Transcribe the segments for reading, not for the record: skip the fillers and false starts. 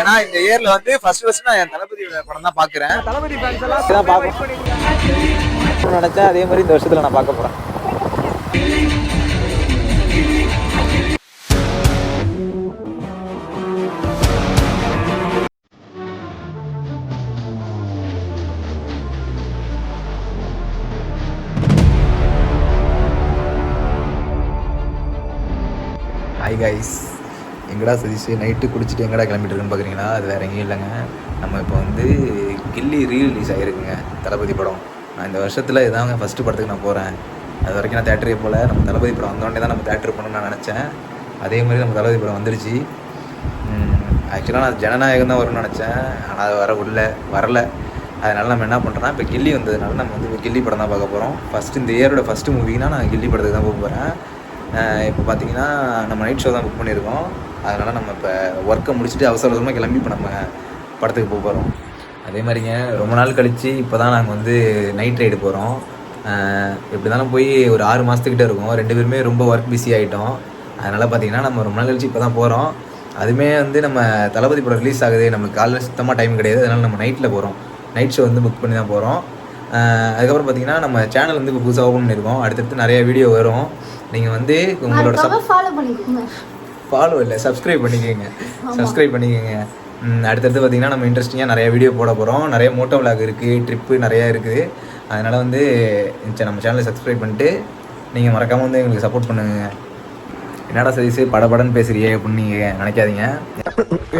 ஏன்னா இந்த இயர்ல வந்து ஃபர்ஸ்ட் நான் என் தளபதியோட படம் தான் பாக்குறேன். தளபதி ஃபேன்ஸ் எல்லாம் பார்க்கணும் நினைச்சேன். அதே மாதிரி இந்த வருஷத்துல நான் பார்க்க போறேன். ஹாய் கைஸ், எங்கடா சதீஷ் நைட்டு குடிச்சிட்டு எங்கடா கிளம்பிட்டு இருக்குன்னு பார்க்குறீங்களா? அது வேறு எங்கேயும் இல்லைங்க. நம்ம இப்போ வந்து கில்லி ரீரிலீஸ் ஆகிருக்குங்க தளபதி படம். நான் இந்த வருஷத்தில் இதாங்க ஃபஸ்ட்டு படத்துக்கு நான் போகிறேன். அது வரைக்கும் நான் தேட்டரே போல். நம்ம தளபதி படம் வந்தோடனே தான் நம்ம தேட்டர் போகணும்னு நான் நினச்சேன். அதே மாதிரி நம்ம தளபதி படம் வந்துடுச்சு. ஆக்சுவலாக நான் ஜனநாயகம் தான் வரும்னு நினச்சேன், ஆனால் அது வரல. அதனால் நம்ம என்ன பண்ணுறோன்னா, இப்போ கில்லி வந்ததுனால நம்ம வந்து இப்போ கில்லி படம் தான் பார்க்க போகிறோம். ஃபஸ்ட்டு இந்த இயரோட ஃபஸ்ட்டு மூவினா நான் கில்லி படத்துக்கு தான் போக போகிறேன். இப்போ பார்த்தீங்கன்னா நம்ம நைட் ஷோ தான் புக் பண்ணியிருக்கோம். அதனால் நம்ம இப்போ ஒர்க்கை முடிச்சுட்டு அவசரமாக கிளம்பி இப்போ நம்ம படத்துக்கு போக போகிறோம். அதே மாதிரிங்க ரொம்ப நாள் கழித்து இப்போ தான் நாங்கள் வந்து நைட் ரைடு போகிறோம். எப்படி தானே போய் ஒரு 6 மாதத்துக்கிட்ட இருக்கும். 2 பேருமே ரொம்ப ஒர்க் பிஸி ஆகிட்டோம். அதனால் பார்த்திங்கன்னா நம்ம ரொம்ப நாள் கழிச்சு இப்போ தான் போகிறோம். அதுவுமே வந்து நம்ம தளபதி படம் ரிலீஸ் ஆகுது, நம்மளுக்கு காலையில் சுத்தமாக டைம் கிடையாது. அதனால் நம்ம நைட்டில் போகிறோம். நைட் ஷோ வந்து புக் பண்ணி தான் போகிறோம். அதுக்கப்புறம் பார்த்திங்கன்னா நம்ம சேனல் வந்து இப்போ புதுசாக ஓப்பன் பண்ணியிருக்கோம். அடுத்தடுத்து நிறைய வீடியோ வரும். நீங்கள் வந்து உங்களோட ஃபாலோ இல்லை சப்ஸ்கிரைப் பண்ணிக்கோங்க. அடுத்தடுத்து பார்த்திங்கன்னா நம்ம இன்ட்ரெஸ்டிங்காக நிறைய வீடியோ போட போகிறோம். நிறைய மோட்டோ விளாக் இருக்குது, ட்ரிப்பு நிறையா இருக்குது. அதனால் வந்து நம்ம சேனலை சப்ஸ்கிரைப் பண்ணிட்டு நீங்கள் மறக்காமல் வந்து எங்களுக்கு சப்போர்ட் பண்ணுங்க. என்னடா சதீஷ் படபடன்னு பேசுறியே அப்படின்னு நீங்கள் நினைக்காதீங்க.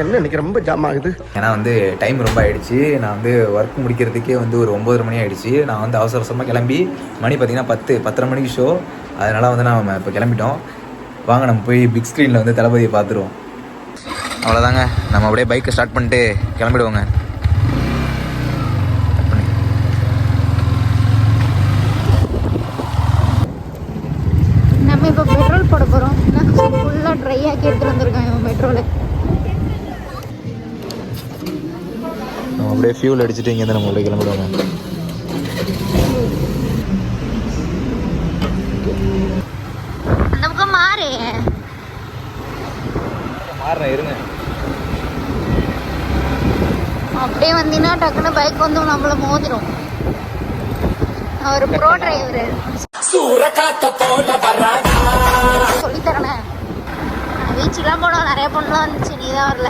என்ன இன்னைக்கு ரொம்ப ஜாம் ஆகுது. ஏன்னா வந்து டைம் ரொம்ப ஆகிடுச்சு. நான் வந்து ஒர்க் முடிக்கிறதுக்கே வந்து ஒரு 9:30 மணி ஆகிடுச்சு. நான் வந்து அவசரமாக கிளம்பி மணி பார்த்திங்கன்னா 10:30 மணிக்கு ஷோ. அதனால் வந்து நம்ம இப்போ கிளம்பிட்டோம். வாங்க நம்ம போய் பிக் ஸ்க்ரீனில் வந்து தளபதியை பார்த்துருவோம். அவ்வளோதாங்க, நம்ம அப்படியே பைக்கை ஸ்டார்ட் பண்ணிட்டு கிளம்பிடுவோங்க. நம்ம இப்போ பெட்ரோல் போட போகிறோம். ஃபுல்லாக ட்ரை ஆக்கி எடுத்துகிட்டு வந்திருக்காங்க இவன் பெட்ரோலு. நம்ம அப்படியே ஃபியூல் அடிச்சுட்டு இங்கேருந்து நம்ம அப்படியே கிளம்பிடுவோங்க. அந்த பக்கம் மாறுறேன் இருங்க. அப்படியே வந்தீங்கன்னா டக்குன்னு பைக் வந்து நம்மள மோதிரும். ஒரு ப்ரோ டிரைவரு சொல்லித்தரேனே. பீச்சுக்கெல்லாம் போனோம், நிறைய பொண்ணுலாம் வந்துச்சு, நீ தான் வரல.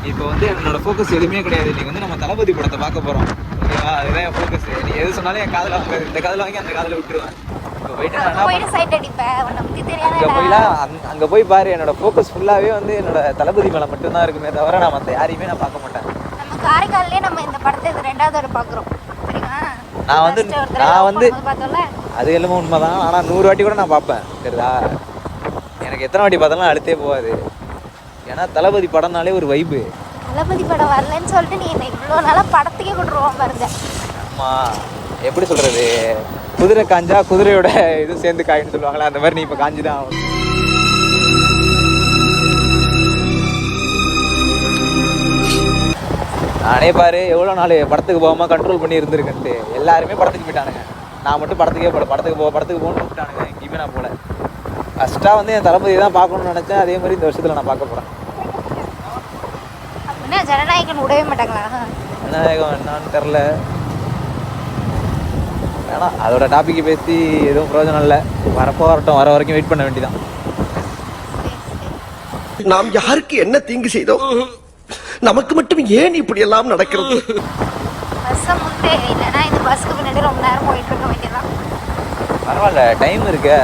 இப்போ வந்து என்னோட ஃபோக்கஸ் எதுவுமே கிடையாது. இன்னைக்கு வந்து நம்ம தளபதி படத்தை பார்க்க போகிறோம். ஓகேவா? அதுதான் என் ஃபோக்கஸ். நீ எது சொன்னாலும் என் காதில் வாங்க, இந்த காதில் வாங்கி அந்த காதில் விட்டுருவேன். அங்கே போய் பாரு, என்னோட ஃபோக்கஸ் ஃபுல்லாகவே வந்து என்னோட தளபதி மேலே மட்டும்தான் இருக்குமே தவிர நான் மற்ற யாரையுமே நான் பார்க்க மாட்டேன். நம்ம காரைக்கால்லே நம்ம இந்த படத்தை 2வது தடவை பார்க்குறோம். நான் வந்து அது எல்லாமே உண்மைதான். ஆனால் 100 வாட்டி கூட நான் பார்ப்பேன். சரிதா? எனக்கு எத்தனை வாட்டி பார்த்தாலும் அழுத்தே போகாது. ஏன்னா தளபதி படம்னாலே ஒரு வைப்பு. தளபதி படம் வரலன்னு சொல்லிட்டு நீ இவ்வளோ நாளாக படத்துக்கே கொண்டுருவோம் பாருங்க. ஆமாம், எப்படி சொல்கிறது, குதிரை காஞ்சா குதிரையோட இது சேர்ந்து காயின்னு சொல்லுவாங்களே, அந்த மாதிரி நீ இப்போ காஞ்சி தான் ஆகும். நானே பாரு எவ்வளோ நாள் படத்துக்கு போகாமல் கண்ட்ரோல் பண்ணி இருந்திருக்கேன்ட்டு. எல்லாருமே படத்துக்கு போயிட்டானுங்க. நான் மட்டும் படத்துக்கு போகணும்னு விட்டானுங்க. எங்கேயுமே நான் போகல. ஃபஸ்ட்டாக வந்து என் தளபதி தான் பார்க்கணும்னு நினச்சேன். அதே மாதிரி இந்த வருஷத்தில் நான் பார்க்க போகிறேன். ஜனநாயகன் விடவே மாட்டாங்களா? ஜனநாயகம் என்னான்னு தெரில. ஏன்னா அதோட டாபிக் பேசி எதுவும் பிரயோஜனம் இல்லை. வரட்டும், வர வரைக்கும் வெயிட் பண்ண வேண்டியதான். நாம் யாருக்கு என்ன தீங்கு செய்தோம்? நமக்கு மட்டும் ஏன் இப்படி எல்லாம் நடக்கிறது? ரொம்ப நேரம் போயிட்டு இருக்க வேண்டியதான். பரவாயில்ல, டைம் இருக்கு.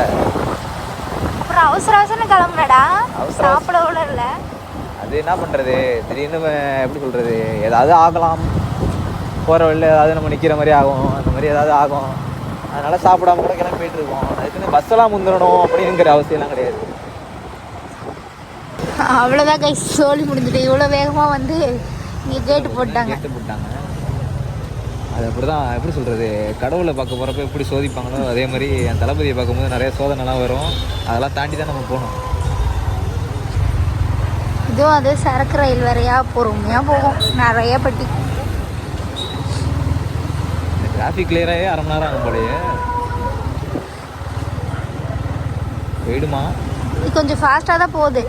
அப்புறம் அவசரம் கிளம்புறடா, சாப்பிட கூட இல்லை. அது என்ன பண்ணுறது, திடீர்னு எப்படி சொல்கிறது, ஏதாவது ஆகலாம். போகிற வழியில் ஏதாவது நம்ம நிற்கிற மாதிரி ஆகும், அந்த மாதிரி ஏதாவது ஆகும். அதனால் சாப்பிடாம கூட கிளம்பி போயிட்டு இருக்கோம். அதுக்குன்னு பஸ்ஸெல்லாம் முந்திரணும் அப்படிங்கிற அவசியம்லாம் கிடையாது. அவ்வளோதான் கைஸ், சோழி முடிஞ்சுட்டு. இவ்வளோ வேகமாக வந்து இங்கே கேட்டு போட்டாங்க. அது அப்படி தான், எப்படி சொல்கிறது, கடவுளை பார்க்க போகிறப்ப எப்படி சோதிப்பாங்களோ அதே மாதிரி என் தளபதியை பார்க்கும்போது நிறைய சோதனைலாம் வரும். அதெல்லாம் தாண்டி தான் நம்ம போகணும். இதுவும் அது சரக்கு ரயில் வரையா பொறுமையாக போகும், நிறைய பட்டி. டிராஃபிக் கிளியராகவே 1/2 மணி நேரம் ஆகும் போலயே. போயிடுமா? இது கொஞ்சம் ஃபாஸ்ட்டாக தான் போகுது.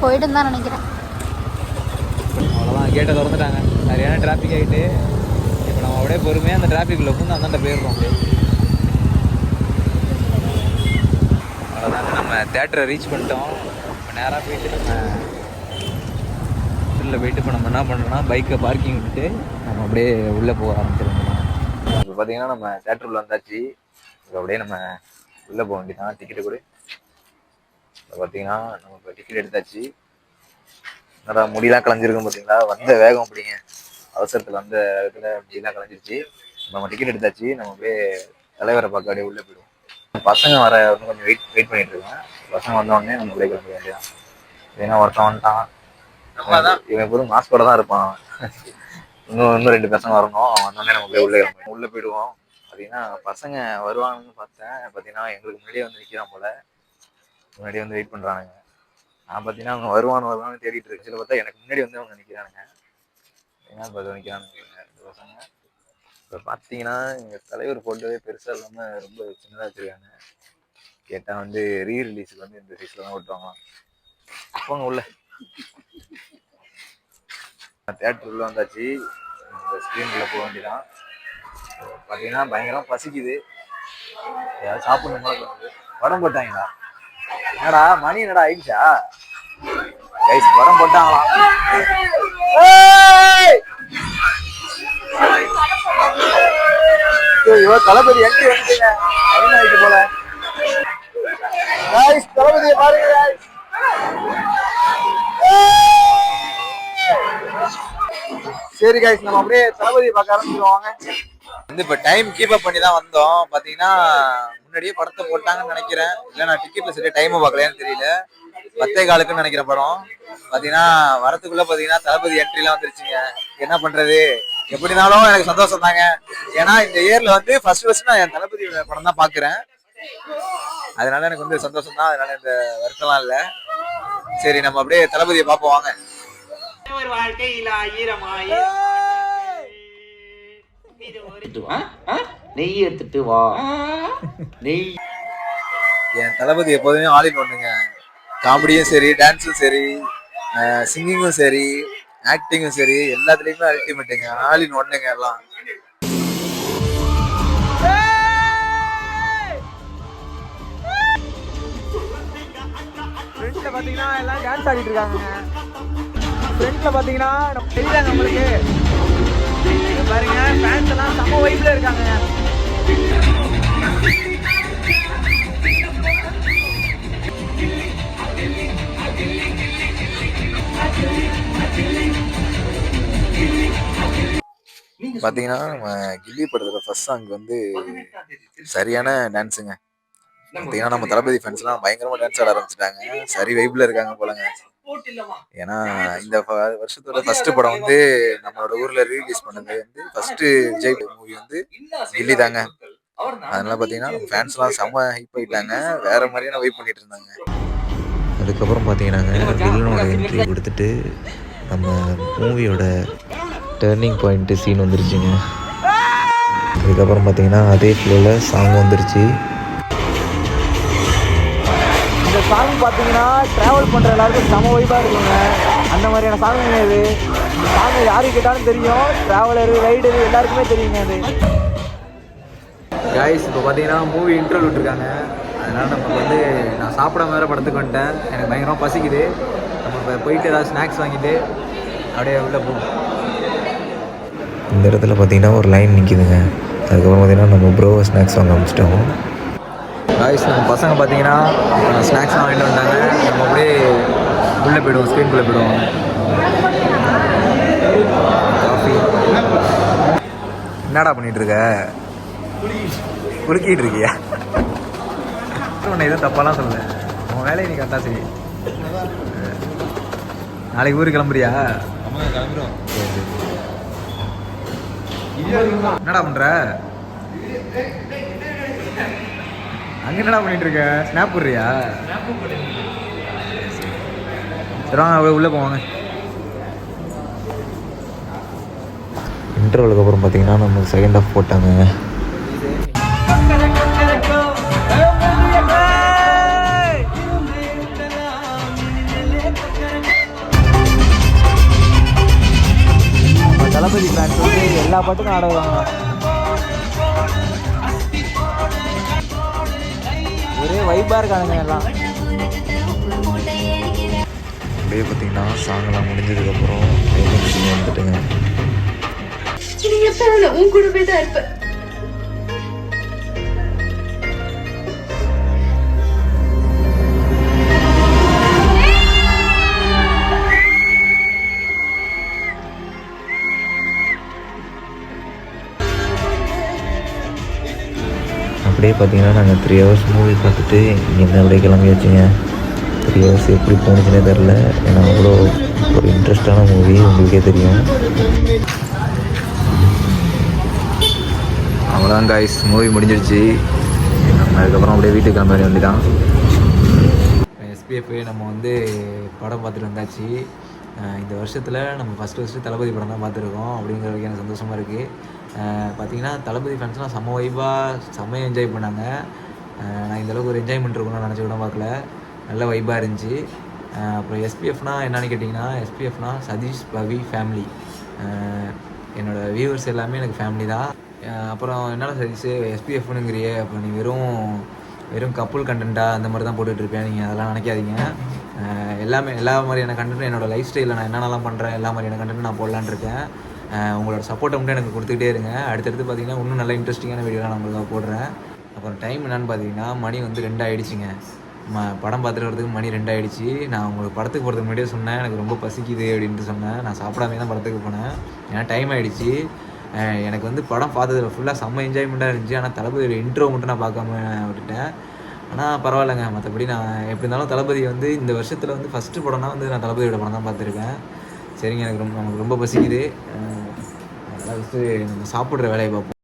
போயிடுன்னு தான் நினைக்கிறேன். அவ்வளோதான், கேட்டை திறந்துட்டாங்க. சரியான டிராஃபிக் ஆகிட்டு இப்போ நம்ம அப்படியே பொறுமையாக அந்த டிராஃபிக்கில் பூந்து அந்தாண்ட போயிடுறோம். அவ்வளோதாங்க, நம்ம தேட்டரை ரீச் பண்ணிட்டோம். இப்போ நேராக போயிட்டு நம்ம உள்ளே போயிட்டு இப்போ நம்ம என்ன பண்ணுறோம்னா பைக்கை பார்க்கிங் விட்டுட்டு நம்ம அப்படியே உள்ளே போக ஆரம்பிச்சிருந்தோம். இப்போ பார்த்தீங்கன்னா நம்ம தேட்டர் உள்ள வந்தாச்சு. இப்போ அப்படியே நம்ம உள்ளே போக வேண்டியதான். டிக்கெட்டு கூட இப்போ பார்த்தீங்கன்னா நம்ம இப்போ டிக்கெட் எடுத்தாச்சு. என்னடா முடியெல்லாம் கலைஞ்சிருக்கும் பார்த்தீங்களா, வந்த வேகம் அப்படிங்க, அவசரத்தில் வந்த இடத்துல முடியெல்லாம் கலைஞ்சிருச்சு. நம்ம டிக்கெட் எடுத்தாச்சு. நம்ம அப்படியே தலைவரை பார்க்க அப்படியே உள்ளே போயிடுவோம். பசங்க வர வந்து கொஞ்சம் வெயிட் பண்ணிட்டு இருக்கேன். பசங்க வந்தோடனே நம்ம உள்ளே கிளம்ப வேண்டியதான். ஏன்னா ஒருத்தன் வந்துட்டான், இவன் எப்போதும் மாஸ்கோட தான் இருப்பான். இன்னும் 2 பசங்க வரணும். அவன் வந்தோடனே நம்ம அப்படியே உள்ளே போயிடுவோம். பார்த்தீங்கன்னா பசங்க வருவாங்கன்னு பார்த்தேன். பார்த்தீங்கன்னா எங்களுக்கு முன்னாடியே வந்து நிற்கிறான் போல, முன்னாடியே வந்து வெயிட் பண்ணுறானுங்க. நான் பார்த்தீங்கன்னா அவங்க வருவான்னு தேடிட்டு இருக்கு. சில பார்த்தா எனக்கு முன்னாடி வந்து அவங்க நிற்கிறானுங்க. என்ன பார்த்து நிற்கிறானுங்க 2 பசங்க. இப்போ பார்த்தீங்கன்னா எங்கள் தலைவர் போட்டோவே பெருசாக இல்லாமல் ரொம்ப சின்னதாக வச்சுருக்காங்க. கேட்டால் வந்து ரீரிலீஸுக்கு வந்து இந்த சைஸில் தான் ஓட்டுவாங்களாம். போங்க உள்ள. தேட்டர் உள்ள வந்தாச்சு. இந்த ஸ்க்ரீனுக்குள்ளே போக வேண்டியதான். பார்த்தீங்கன்னா பயங்கரமாக பசிக்குது. ஏதாவது சாப்பிடணும் போல தோணுது. படம் போட்டாங்களா? என்னடா மணி என்னடா ஆயிடுச்சா? கைஸ் படம் போட்டாங்களாம். தளபதி என்ட்ரி வந்துட்டீங்க. என்ன ஆயிட்டு போல கைஸ், தளபதியை பாருங்க கைஸ். சரி கைஸ், நம்ம அப்படியே தளபதியை பார்க்க ஆரம்பிச்சிருவாங்க. வந்து இப்போ டைம் கீப் அப் பண்ணி தான் வந்தோம். பார்த்தீங்கன்னா முன்னாடியே படத்தை போட்டாங்கன்னு நினைக்கிறேன். இல்லை நான் டிக்கெட்டில் சரியா டைமை பார்க்கலையான்னு தெரியல. 10:15க்குன்னு நினைக்கிற படம். பார்த்தீங்கன்னா வரத்துக்குள்ளே பார்த்தீங்கன்னா தளபதி என்ட்ரிலாம் வந்துருச்சுங்க. என்ன பண்ணுறது, எப்படினாலும் எனக்கு சந்தோஷம் தாங்க. ஏன்னா இந்த இயரில் வந்து ஃபர்ஸ்ட் நான் என் தளபதியோட படம் தான் பார்க்குறேன். அதனால எனக்கு வந்து சந்தோஷம் தான். அதனால இந்த வருத்தம்லாம் இல்லை. சரி நம்ம அப்படியே தளபதியை பார்ப்போம் வாங்க. நெய் எடுத்துட்டு வா. நெய். என் தளபதி எப்போதுமே ஆலின் ஒண்ணுங்க. காமெடியும் சரி, டான்ஸும் சரி, சிங்கிங்கும் சரி, ஆக்டிங்கும் சரி, எல்லாத்துலயுமே அல்டிமேட்டுங்க. ஆலின் ஒண்ணுங்க எல்லாம். ஃப்ரெண்ட்ல பாத்தீங்கன்னா எல்லாம் டான்ஸ் ஆடிட்டு இருக்காங்க. ஃப்ரெண்ட்ல பாத்தீங்கன்னா தெரியுறாங்க உங்களுக்கு பாருங்க, ஃபேன்ஸ் எல்லாம் செம வைப்ல இருக்காங்க. பாத்தீங்கன்னா நம்ம கில்லி படத்துல ஃபர்ஸ்ட் சாங் வந்து சரியான டான்ஸுங்க. பாத்தீங்கன்னா நம்ம தளபதி ஃபேன்ஸ்லாம் பயங்கரமா டான்ஸ் ஆட ஆரம்பிச்சிட்டாங்க. சரி வைப்ல இருக்காங்க போலங்க. ஏன்னா இந்த வருஷத்தோட ஃபர்ஸ்ட் படம் வந்து நம்மளோட ஊர்ல ரிலீஸ் பண்ணது வந்து ஃபர்ஸ்ட் விஜய் மூவி வந்து கில்லி தாங்க. அதனால பாத்தீங்கன்னா ஃபேன்ஸ்லாம் செம்ம ஹைப் ஆயிட்டாங்க. வேற மாதிரியான வெயிட் பண்ணிட்டு இருந்தாங்க. அதுக்கப்புறம் பார்த்தீங்கன்னாங்க வில்லனோட என்ட்ரி கொடுத்துட்டு நம்ம மூவியோட டேர்னிங் பாயிண்ட்டு சீன் வந்துருச்சுங்க. அதுக்கப்புறம் பார்த்தீங்கன்னா அதே ஃப்ளோவில் சாங் வந்துருச்சு. இந்த சாங் பார்த்தீங்கன்னா ட்ராவல் பண்ணுற எல்லாருக்கும் செம வைப்பாக இருக்குங்க. அந்த மாதிரியான சாங் இது. இந்த சாங் யாருக்கு கேட்டாலும் தெரியும். ட்ராவலரு, ரைடரு எல்லாருக்குமே தெரியுங்க அது. கைஸ் இப்போ பார்த்தீங்கன்னா மூவி இன்டர்வல் விட்டுருக்காங்க. அதனால் நமக்கு வந்து நான் சாப்பிடாம வேறு படத்துக்கு வந்துட்டேன். எனக்கு பயங்கரமாக பசிக்குது. நம்ம இப்போ போயிட்டு ஏதாவது ஸ்நாக்ஸ் வாங்கிட்டு அப்படியே உள்ளே போவோம். இந்த இடத்துல பார்த்தீங்கன்னா ஒரு லைன் நிற்கிதுங்க. அதுக்கப்புறம் பார்த்தீங்கன்னா நம்ம ப்ரோ ஸ்நாக்ஸ் வாங்க ஆரம்பிச்சிட்டோம். காய்ஸ் நம்ம பசங்க பார்த்தீங்கன்னா ஸ்நாக்ஸ்லாம் வாங்கிட்டு வந்தாங்க. நம்ம அப்படியே உள்ளே போய்டுவோம், ஸ்க்ரீனுக்குள்ளே போய்டுவோம். காஃபி. என்னடா பண்ணிகிட்டு இருக்க? குலுக்கிட்டு இருக்கியா? உன்னை எதுவும் தப்பாலாம் சொல்லலை. உன் வேலையை நீ கரெக்டாக சரி. நாளைக்கு ஊருக்கு கிளம்புறியா? கிளம்புறோம். சரி சரி. என்னடா பண்ற? அங்க என்னடா பண்ணிட்டு இருக்க? ஸ்னாப் போடுறியா? சரி வாங்க உள்ள போவாங்க. இன்டர்வலுக்கு அப்புறம் பார்த்தீங்கன்னா நமக்கு செகண்ட் ஹாஃப் போட்டாங்க. பாட்டுக்கு ஆடுவாங்க. ஒரே வைப்பாக இருக்கானுங்க எல்லாம். அப்படியே பார்த்தீங்கன்னா சாங்கெல்லாம் முடிஞ்சதுக்கப்புறம் வந்துட்டுங்க. உன் கூடவே தான் இருப்பேன். அப்படியே பார்த்தீங்கன்னா நாங்கள் 3 hours மூவி பார்த்துட்டு இங்கேருந்து அப்படியே கிளம்பியாச்சுங்க. 3 hours எப்படி போணுச்சுன்னே தெரில. ஏன்னா அவ்வளோ ஒரு இன்ட்ரெஸ்டான மூவி, உங்களுக்கே தெரியும். அவ்வளோதான் காய்ஸ், மூவி முடிஞ்சிருச்சு. நம்ம அதுக்கப்புறம் அப்படியே வீட்டுக்கு கிளம்ப வேண்டிய தான். எஸ்பிஎஃப் நம்ம வந்து படம் பார்த்துட்டு வந்தாச்சு. இந்த வருஷத்தில் நம்ம ஃபஸ்ட்டு தளபதி படம் தான் பார்த்துருக்கோம். அப்படிங்கிறதுக்கு எனக்கு சந்தோஷமாக இருக்குது. பார்த்திங்கன்னா தளபதி ஃபேன்ஸ்லாம் செம்ம வைப்பாக செம்மையாக என்ஜாய் பண்ணாங்க. நான் இந்தளவுக்கு ஒரு என்ஜாய்மெண்ட் இருக்குன்னு நினச்சி கூட பார்க்கல. நல்ல வைப்பாக இருந்துச்சு. அப்புறம் எஸ்பிஎஃப்னால் என்னென்னு கேட்டிங்கன்னா, எஸ்பிஎஃப்னால் சதீஷ் பவி ஃபேமிலி. என்னோடய வியூவர்ஸ் எல்லாமே எனக்கு ஃபேமிலி தான். அப்புறம் என்னென்ன சதீஷ் எஸ்பிஎஃப்னுங்கிறியே, அப்போ நீ வெறும் கப்புள் கண்டென்ட்டாக அந்த மாதிரி தான் போட்டுட்ருப்பேன். நீங்கள் அதெல்லாம் நினைக்காதீங்க. எல்லா மாதிரியான கண்டென்ட்டும் என்னோடய லைஃப் ஸ்டைலில் நான் என்னென்னலாம் பண்ணுறேன் எல்லா மாதிரியான கண்டென்ட்டும் நான் போடலான்னு இருக்கேன். உங்களோட சப்போர்ட்டை மட்டும் எனக்கு கொடுத்துக்கிட்டே இருங்க. அடுத்தடுத்து பார்த்தீங்கன்னா இன்னும் நல்ல இன்ட்ரெஸ்டிங்கான வீடியோலாம் நான் உங்களுக்கு போடுறேன். அப்புறம் டைம் என்னென்னு பார்த்தீங்கன்னா மணி வந்து 2 ஆகிடுச்சிங்க. படம் பார்த்துட்டு வரதுக்கு மணி 2 ஆகிடுச்சி. நான் உங்களுக்கு படத்துக்கு போகிறதுக்கு முன்னாடியே சொன்னேன் எனக்கு ரொம்ப பசிக்குது அப்படின்ட்டு சொன்னேன். நான் சாப்பிடாமே தான் படத்துக்கு போனேன். ஏன்னா டைம் ஆகிடுச்சி. எனக்கு வந்து படம் பார்த்ததில் ஃபுல்லாக செம்ம என்ஜாய்மெண்ட்டாக இருந்துச்சு. ஆனால் தளபதியோட இன்ட்ரோ மட்டும் நான் பார்க்காம விட்டுட்டேன். ஆனால் பரவாயில்லைங்க. மற்றபடி நான் எப்படி இருந்தாலும் தளபதி வந்து இந்த வருஷத்தில் வந்து ஃபஸ்ட்டு படம்னா வந்து நான் தளபதியோட படம் தான் பார்த்துருக்கேன். சரிங்க, நமக்கு ரொம்ப பசிக்குது. அதெல்லாம் ஃபஸ்ட்டு நம்ம சாப்பிட்ற வேலையை பார்ப்போம்.